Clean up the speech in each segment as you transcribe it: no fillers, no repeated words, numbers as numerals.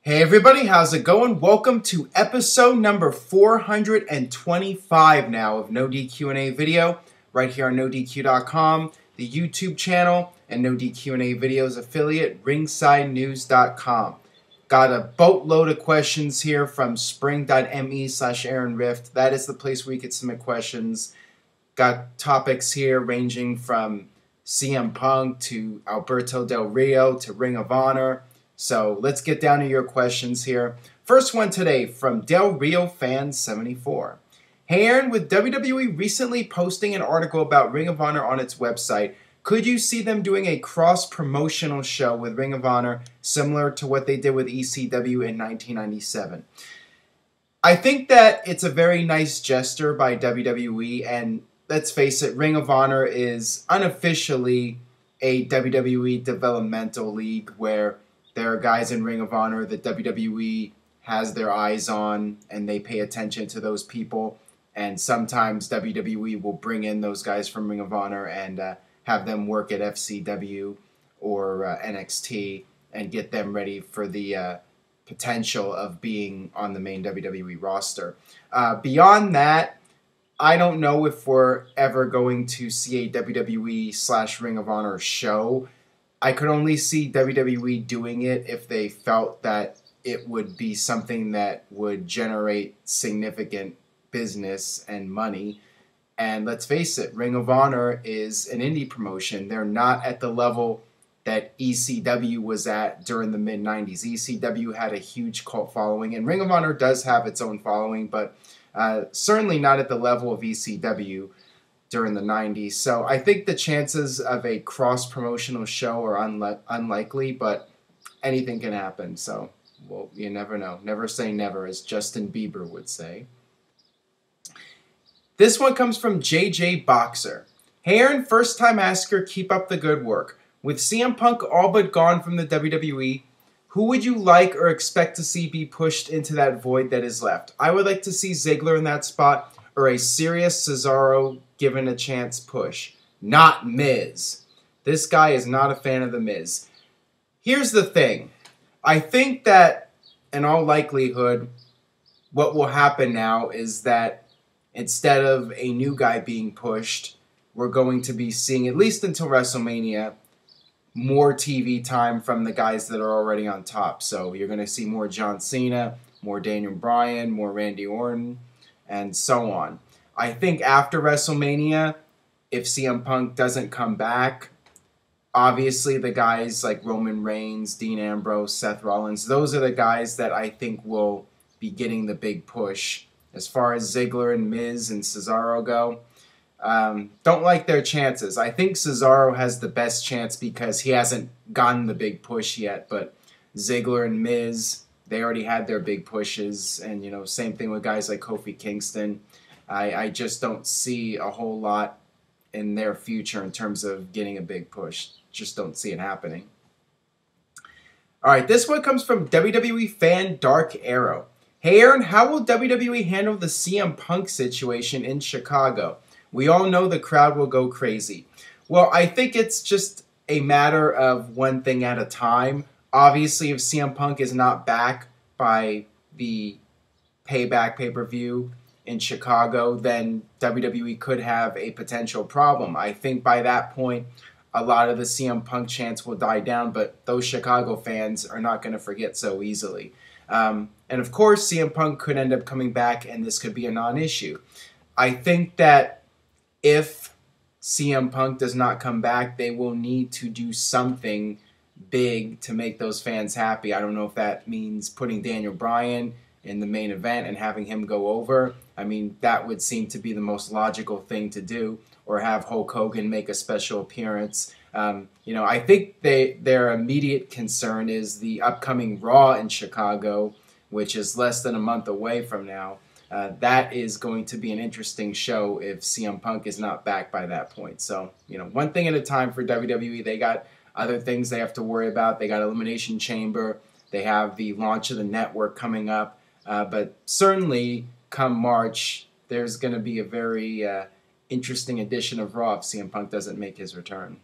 Hey everybody, how's it going? Welcome to episode number 425 now of NoDQ&A video, right here on NoDQ.com, the YouTube channel, and NoDQ&A videos affiliate, ringsidenews.com. Got a boatload of questions here from spring.me/AaronRift. That is the place where you can submit questions. Got topics here ranging from CM Punk to Alberto Del Rio to Ring of Honor. So let's get down to your questions here. First one today from Del Rio Fan 74. Hey Aaron, with WWE recently posting an article about Ring of Honor on its website, could you see them doing a cross-promotional show with Ring of Honor similar to what they did with ECW in 1997? I think that it's a very nice gesture by WWE, and let's face it, Ring of Honor is unofficially a WWE developmental league where there are guys in Ring of Honor that WWE has their eyes on, and they pay attention to those people. And sometimes WWE will bring in those guys from Ring of Honor and have them work at FCW or NXT and get them ready for the potential of being on the main WWE roster. Beyond that, I don't know if we're ever going to see a WWE/Ring of Honor show. I could only see WWE doing it if they felt that it would be something that would generate significant business and money. And let's face it, Ring of Honor is an indie promotion. They're not at the level that ECW was at during the mid-90s. ECW had a huge cult following, and Ring of Honor does have its own following, but certainly not at the level of ECW during the 90s. So I think the chances of a cross-promotional show are unlikely, but anything can happen. So, well, you never know. Never say never, as Justin Bieber would say. This one comes from JJ Boxer. Hey Aaron, first-time asker, keep up the good work. With CM Punk all but gone from the WWE, who would you like or expect to see be pushed into that void that is left? I would like to see Ziggler in that spot, or a serious Cesaro given a chance push. Not Miz. This guy is not a fan of the Miz. Here's the thing. I think that, in all likelihood, what will happen now is that instead of a new guy being pushed, we're going to be seeing, at least until WrestleMania, more TV time from the guys that are already on top. So you're going to see more John Cena, more Daniel Bryan, more Randy Orton, and so on. I think after WrestleMania, if CM Punk doesn't come back, obviously the guys like Roman Reigns, Dean Ambrose, Seth Rollins, those are the guys that I think will be getting the big push. As far as Ziggler and Miz and Cesaro go, don't like their chances. I think Cesaro has the best chance because he hasn't gotten the big push yet, but Ziggler and Miz, they already had their big pushes, and same thing with guys like Kofi Kingston. I just don't see a whole lot in their future in terms of getting a big push. Just don't see it happening. All right, this one comes from WWE fan Dark Arrow. Hey Aaron, how will WWE handle the CM Punk situation in Chicago? We all know the crowd will go crazy. Well, I think it's just a matter of one thing at a time. Obviously, if CM Punk is not back by the Payback pay-per-view in Chicago, then WWE could have a potential problem. I think by that point, a lot of the CM Punk chants will die down, but those Chicago fans are not going to forget so easily. And of course, CM Punk could end up coming back, and this could be a non-issue. I think that if CM Punk does not come back, they will need to do something big to make those fans happy. I don't know if that means putting Daniel Bryan in the main event and having him go over. I mean, that would seem to be the most logical thing to do, or have Hulk Hogan make a special appearance. I think their immediate concern is the upcoming Raw in Chicago, which is less than a month away from now. That is going to be an interesting show if CM Punk is not back by that point. So, one thing at a time for WWE. They got other things they have to worry about. They got Elimination Chamber. They have the launch of the network coming up. But certainly, come March, there's going to be a very interesting edition of Raw if CM Punk doesn't make his return.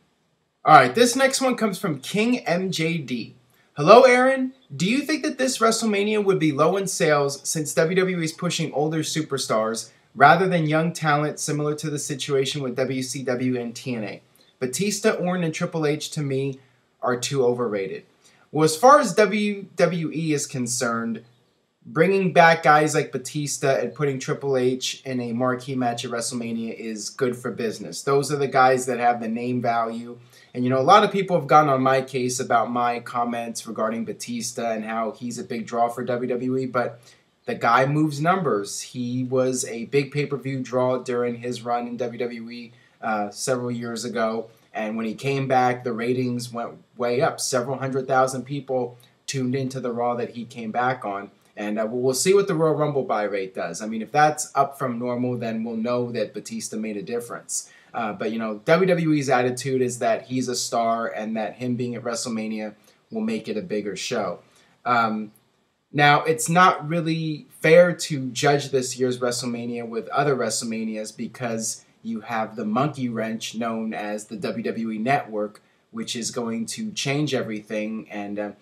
All right, this next one comes from King MJD. Hello, Aaron. Do you think that this WrestleMania would be low in sales since WWE is pushing older superstars rather than young talent, similar to the situation with WCW and TNA? Batista, Orton, and Triple H, to me, are too overrated. Well, as far as WWE is concerned, bringing back guys like Batista and putting Triple H in a marquee match at WrestleMania is good for business. Those are the guys that have the name value. And, a lot of people have gotten on my case about my comments regarding Batista and how he's a big draw for WWE, but the guy moves numbers. He was a big pay-per-view draw during his run in WWE several years ago. And when he came back, the ratings went way up. Several 100,000 people tuned into the Raw that he came back on. And we'll see what the Royal Rumble buy rate does. I mean, if that's up from normal, then we'll know that Batista made a difference. But, WWE's attitude is that he's a star and that him being at WrestleMania will make it a bigger show. Now, it's not really fair to judge this year's WrestleMania with other WrestleManias because you have the monkey wrench known as the WWE Network, which is going to change everything. And,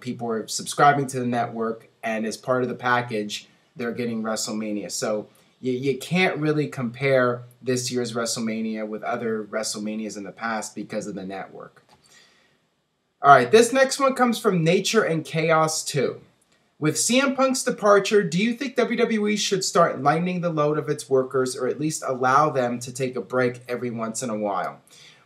people are subscribing to the network, and as part of the package, they're getting WrestleMania. So you can't really compare this year's WrestleMania with other WrestleManias in the past because of the network. All right, this next one comes from Nature and Chaos 2. With CM Punk's departure, do you think WWE should start lightening the load of its workers or at least allow them to take a break every once in a while?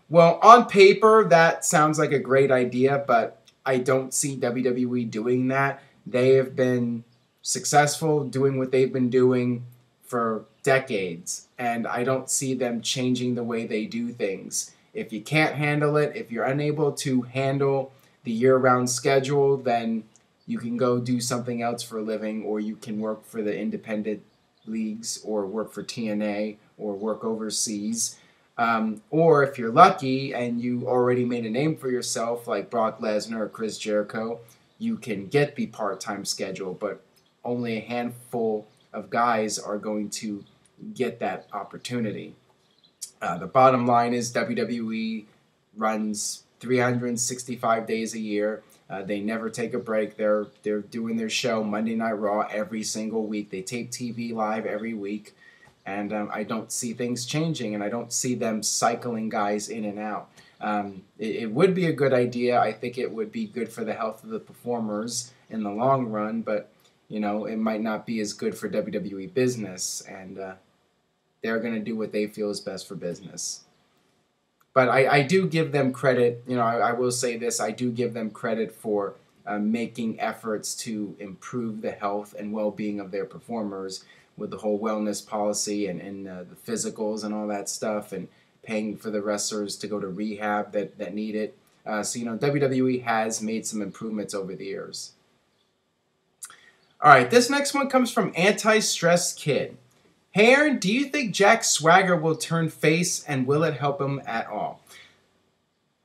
Well, on paper, that sounds like a great idea, but I don't see WWE doing that. They have been successful doing what they've been doing for decades, and I don't see them changing the way they do things. If you can't handle it, if you're unable to handle the year-round schedule, then you can go do something else for a living, or you can work for the independent leagues, or work for TNA, or work overseas. Or if you're lucky and you already made a name for yourself, like Brock Lesnar or Chris Jericho, you can get the part-time schedule, but only a handful of guys are going to get that opportunity. The bottom line is WWE runs 365 days a year. They never take a break. They're doing their show Monday Night Raw every single week. They tape TV live every week. And I don't see things changing, and I don't see them cycling guys in and out. It would be a good idea. I think it would be good for the health of the performers in the long run, but, it might not be as good for WWE business, and they're going to do what they feel is best for business. But I do give them credit. I will say this. I do give them credit for making efforts to improve the health and well-being of their performers with the whole wellness policy and the physicals and all that stuff, and paying for the wrestlers to go to rehab that need it. So, WWE has made some improvements over the years. All right, this next one comes from Anti-Stress Kid. Hey, Aaron, do you think Jack Swagger will turn face, and will it help him at all?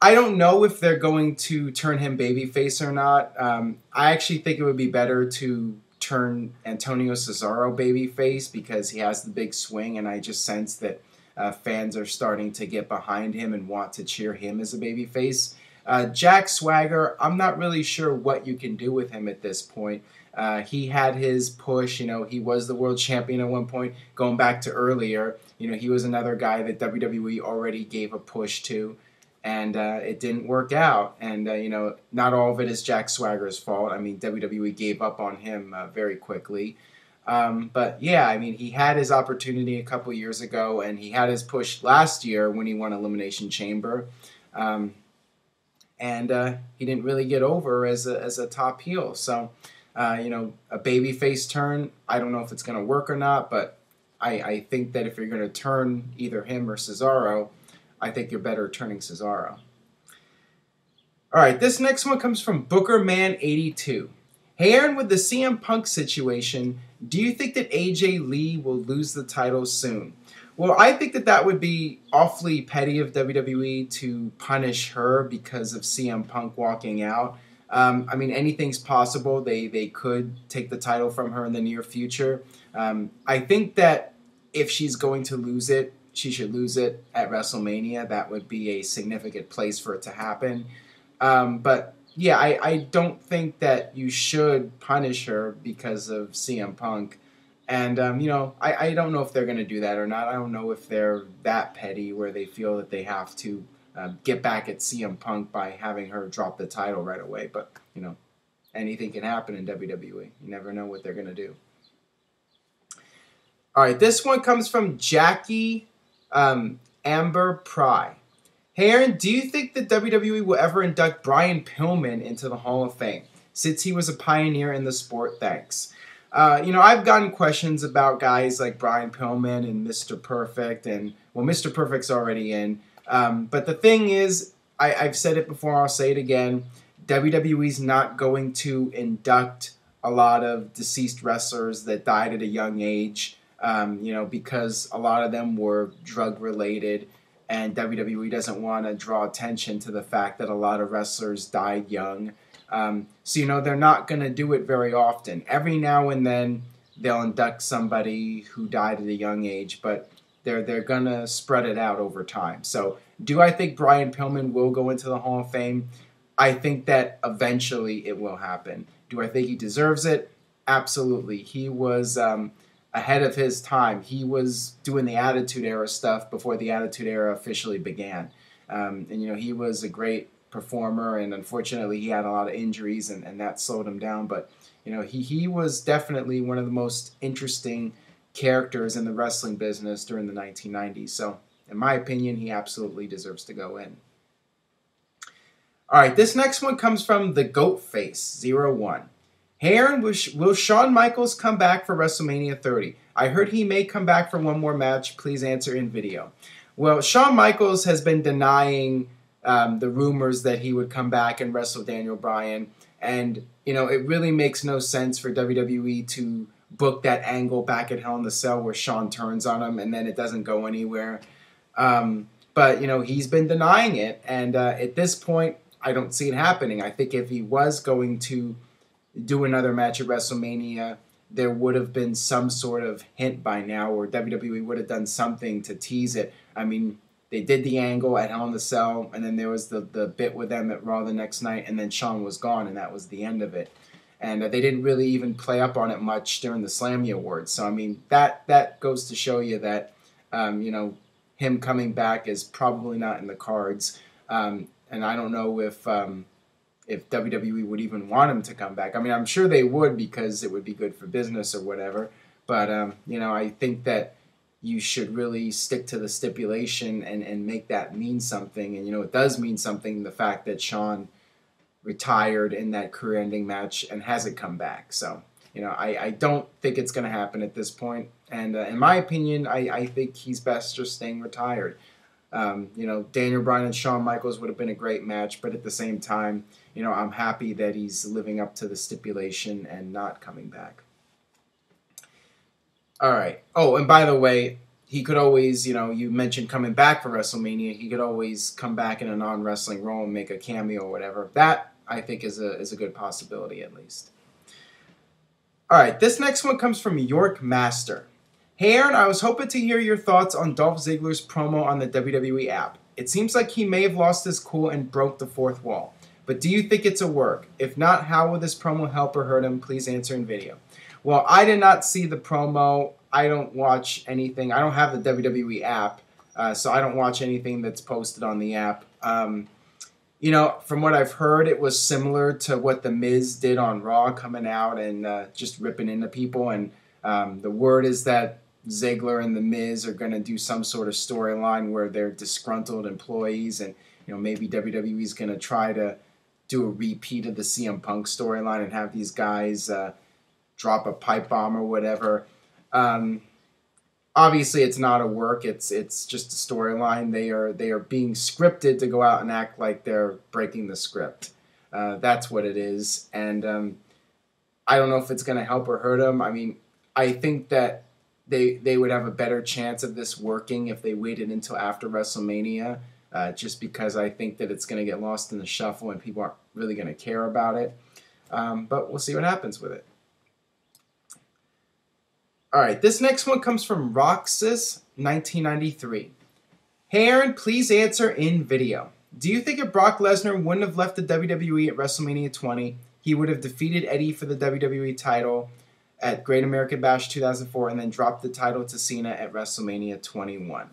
I don't know if they're going to turn him babyface or not. I actually think it would be better to turn Antonio Cesaro babyface because he has the big swing, and I just sense that fans are starting to get behind him and want to cheer him as a babyface. Jack Swagger, I'm not really sure what you can do with him at this point. He had his push, he was the world champion at one point. Going back to earlier, he was another guy that WWE already gave a push to, and it didn't work out. And, not all of it is Jack Swagger's fault. I mean, WWE gave up on him very quickly. But, yeah, he had his opportunity a couple years ago, and he had his push last year when he won Elimination Chamber. And he didn't really get over as a top heel. So, a babyface turn, I don't know if it's going to work or not, but I think that if you're going to turn either him or Cesaro, I think you're better turning Cesaro. All right, this next one comes from BookerMan82. Hey, Aaron, with the CM Punk situation, do you think that AJ Lee will lose the title soon? Well, I think that would be awfully petty of WWE to punish her because of CM Punk walking out. Anything's possible. They could take the title from her in the near future. I think that if she's going to lose it, she should lose it at WrestleMania. That would be a significant place for it to happen. But yeah, I don't think that you should punish her because of CM Punk. And, you know, I don't know if they're going to do that or not. I don't know if they're that petty where they feel that they have to get back at CM Punk by having her drop the title right away. But, you know, anything can happen in WWE. You never know what they're going to do. All right, this one comes from Jackie Amber Pry. Hey Aaron, do you think that WWE will ever induct Brian Pillman into the Hall of Fame, since he was a pioneer in the sport? Thanks. You know, I've gotten questions about guys like Brian Pillman and Mr. Perfect, and, well, Mr. Perfect's already in. But the thing is, I've said it before, I'll say it again, WWE's not going to induct a lot of deceased wrestlers that died at a young age, you know, because a lot of them were drug-related, and WWE doesn't want to draw attention to the fact that a lot of wrestlers died young. So, you know, they're not going to do it very often. Every now and then, they'll induct somebody who died at a young age, but they're going to spread it out over time. So, do I think Brian Pillman will go into the Hall of Fame? I think that eventually it will happen. Do I think he deserves it? Absolutely. He was ahead of his time. He was doing the Attitude Era stuff before the Attitude Era officially began. And, you know, he was a great performer, and unfortunately he had a lot of injuries, and that slowed him down. But, you know, he was definitely one of the most interesting characters in the wrestling business during the 1990s. So, in my opinion, he absolutely deserves to go in. All right, this next one comes from the Goat Face 01. Hey Aaron, will Shawn Michaels come back for WrestleMania 30? I heard he may come back for one more match. Please answer in video. Well, Shawn Michaels has been denying the rumors that he would come back and wrestle Daniel Bryan. And, you know, it really makes no sense for WWE to book that angle back at Hell in the Cell where Shawn turns on him and then it doesn't go anywhere. But, you know, he's been denying it. And at this point, I don't see it happening. I think if he was going to do another match at WrestleMania, there would have been some sort of hint by now, or WWE would have done something to tease it. I mean, they did the angle at Hell in the Cell, and then there was the bit with them at Raw the next night, and then Shawn was gone, and that was the end of it. And they didn't really even play up on it much during the Slammy Awards. So, I mean, that goes to show you that, you know, him coming back is probably not in the cards. And I don't know if WWE would even want him to come back. I mean, I'm sure they would because it would be good for business or whatever. But, you know, I think that you should really stick to the stipulation and make that mean something. And, you know, it does mean something, the fact that Shawn retired in that career-ending match and hasn't come back. So, you know, I don't think it's going to happen at this point. And in my opinion, I think he's best just staying retired. You know, Daniel Bryan and Shawn Michaels would have been a great match, but at the same time, you know, I'm happy that he's living up to the stipulation and not coming back. All right. Oh, and by the way, he could always, you know, you mentioned coming back for WrestleMania. He could always come back in a non-wrestling role and make a cameo or whatever. That, I think, is a good possibility at least. All right. This next one comes from York Master. Hey Aaron, I was hoping to hear your thoughts on Dolph Ziggler's promo on the WWE app. It seems like he may have lost his cool and broke the fourth wall. But do you think it's a work? If not, how will this promo help or hurt him? Please answer in video. Well, I did not see the promo. I don't watch anything. I don't have the WWE app, so I don't watch anything that's posted on the app. You know, from what I've heard, it was similar to what The Miz did on Raw, coming out and just ripping into people. And the word is that Ziggler and The Miz are going to do some sort of storyline where they're disgruntled employees, and, you know, maybe WWE is going to try to do a repeat of the CM Punk storyline and have these guys drop a pipe bomb or whatever. Obviously, it's not a work. It's just a storyline. They are being scripted to go out and act like they're breaking the script. That's what it is. And I don't know if it's going to help or hurt them. I mean, I think that they would have a better chance of this working if they waited until after WrestleMania, just because I think that it's going to get lost in the shuffle and people aren't really going to care about it. But we'll see what happens with it. All right, this next one comes from Roxas1993. Hey Aaron, please answer in video. Do you think if Brock Lesnar wouldn't have left the WWE at WrestleMania 20, he would have defeated Eddie for the WWE title at Great American Bash 2004 and then dropped the title to Cena at WrestleMania 21?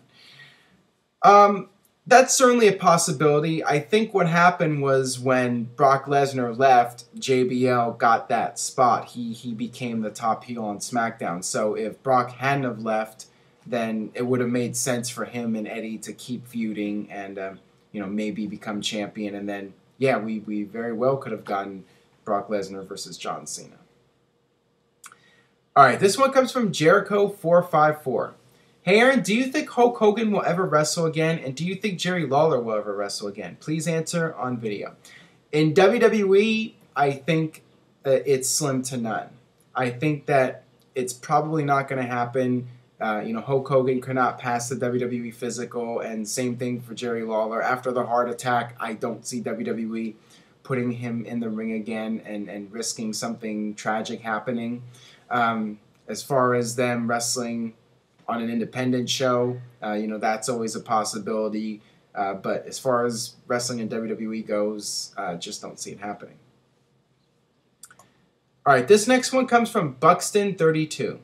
That's certainly a possibility. I think what happened was when Brock Lesnar left, JBL got that spot. He became the top heel on SmackDown. So if Brock hadn't have left, then it would have made sense for him and Eddie to keep feuding and maybe become champion. And then, yeah, we very well could have gotten Brock Lesnar versus John Cena. All right, this one comes from Jericho454. Hey Aaron, do you think Hulk Hogan will ever wrestle again? And do you think Jerry Lawler will ever wrestle again? Please answer on video. In WWE, I think it's slim to none. I think that it's probably not going to happen. Hulk Hogan could not pass the WWE physical, and same thing for Jerry Lawler. After the heart attack, I don't see WWE putting him in the ring again and risking something tragic happening. As far as them wrestling on an independent show, that's always a possibility. But as far as wrestling in WWE goes, just don't see it happening. All right, this next one comes from Buxton32.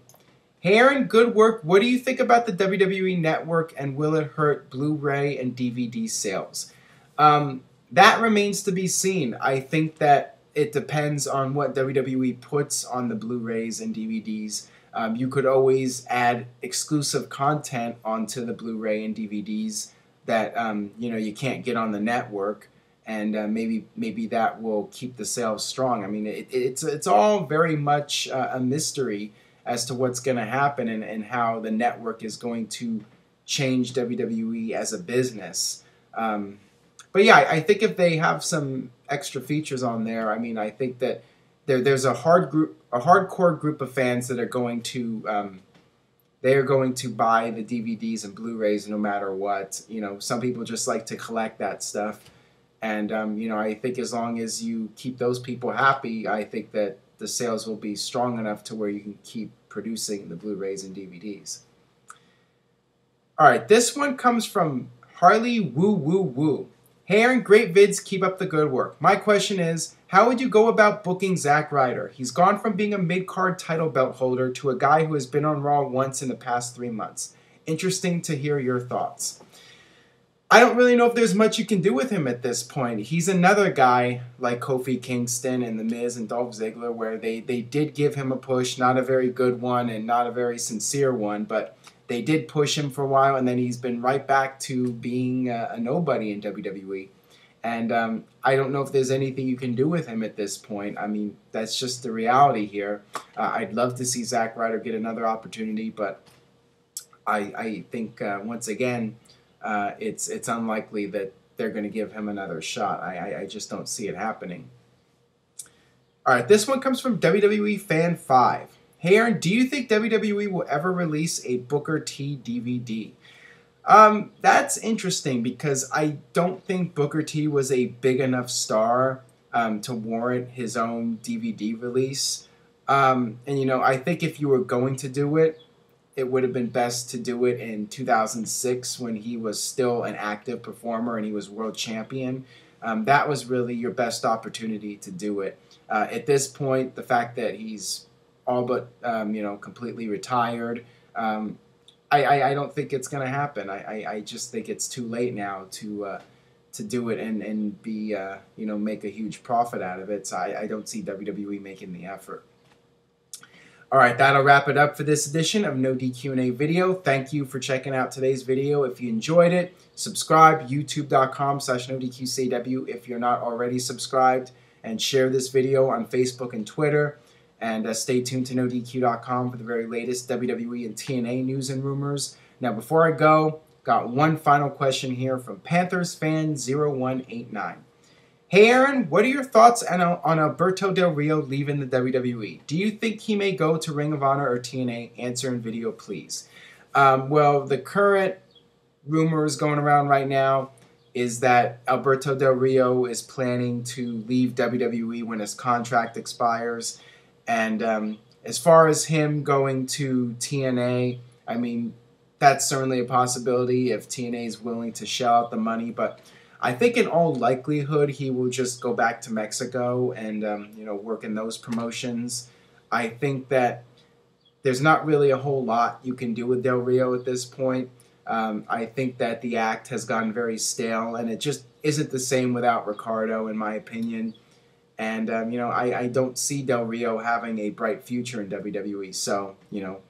Hey Aaron, good work. What do you think about the WWE Network, and will it hurt Blu-ray and DVD sales? That remains to be seen. I think that it depends on what WWE puts on the Blu-rays and DVDs. You could always add exclusive content onto the Blu-ray and DVDs that you can't get on the network, and maybe that will keep the sales strong. I mean, it's all very much a mystery as to what's going to happen and how the network is going to change WWE as a business. But yeah, I think if they have some extra features on there, I mean, I think that there's a hardcore group of fans that are going to buy the DVDs and Blu-rays no matter what. Some people just like to collect that stuff, and I think as long as you keep those people happy, I think that the sales will be strong enough to where you can keep producing the Blu-rays and DVDs. All right, this one comes from Harley Woo Woo Woo. Hey Aaron, great vids, keep up the good work. My question is, how would you go about booking Zack Ryder? He's gone from being a mid-card title belt holder to a guy who has been on Raw once in the past 3 months. Interesting to hear your thoughts. I don't really know if there's much you can do with him at this point. He's another guy like Kofi Kingston and The Miz and Dolph Ziggler where they did give him a push, not a very good one and not a very sincere one, but they did push him for a while, and then he's been right back to being a nobody in WWE. And I don't know if there's anything you can do with him at this point. I mean, that's just the reality here. I'd love to see Zack Ryder get another opportunity, but I think, once again, it's unlikely that they're going to give him another shot. I just don't see it happening. All right, this one comes from WWE Fan 5. Hey Aaron, do you think WWE will ever release a Booker T DVD? That's interesting because I don't think Booker T was a big enough star to warrant his own DVD release. And I think if you were going to do it, it would have been best to do it in 2006 when he was still an active performer and he was world champion. That was really your best opportunity to do it. At this point, the fact that he's all but completely retired, I don't think it's going to happen. I just think it's too late now to do it and be make a huge profit out of it. So I don't see WWE making the effort. All right, that'll wrap it up for this edition of NoDQ&A video. Thank you for checking out today's video. If you enjoyed it, subscribe, youtube.com/NoDQCW if you're not already subscribed, and share this video on Facebook and Twitter. And stay tuned to NoDQ.com for the very latest WWE and TNA news and rumors. Now, before I go, got one final question here from Panthers fan 0189. Hey Aaron, what are your thoughts on Alberto Del Rio leaving the WWE? Do you think he may go to Ring of Honor or TNA? Answer in video, please. Well, the current rumors going around right now is that Alberto Del Rio is planning to leave WWE when his contract expires. And as far as him going to TNA, I mean, that's certainly a possibility if TNA is willing to shell out the money. But I think in all likelihood he will just go back to Mexico and work in those promotions. I think that there's not really a whole lot you can do with Del Rio at this point. I think that the act has gotten very stale, and it just isn't the same without Ricardo, in my opinion. And, I don't see Del Rio having a bright future in WWE. So,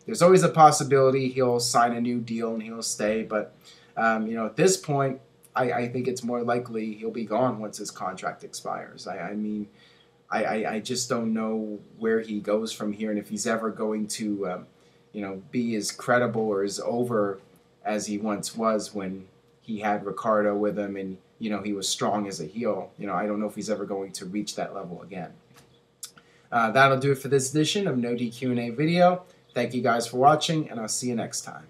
there's always a possibility he'll sign a new deal and he'll stay. But, at this point, I think it's more likely he'll be gone once his contract expires. I just don't know where he goes from here and if he's ever going to, be as credible or as over as he once was when he had Ricardo with him and, he was strong as a heel. I don't know if he's ever going to reach that level again. That'll do it for this edition of No DQ&A video. Thank you guys for watching, and I'll see you next time.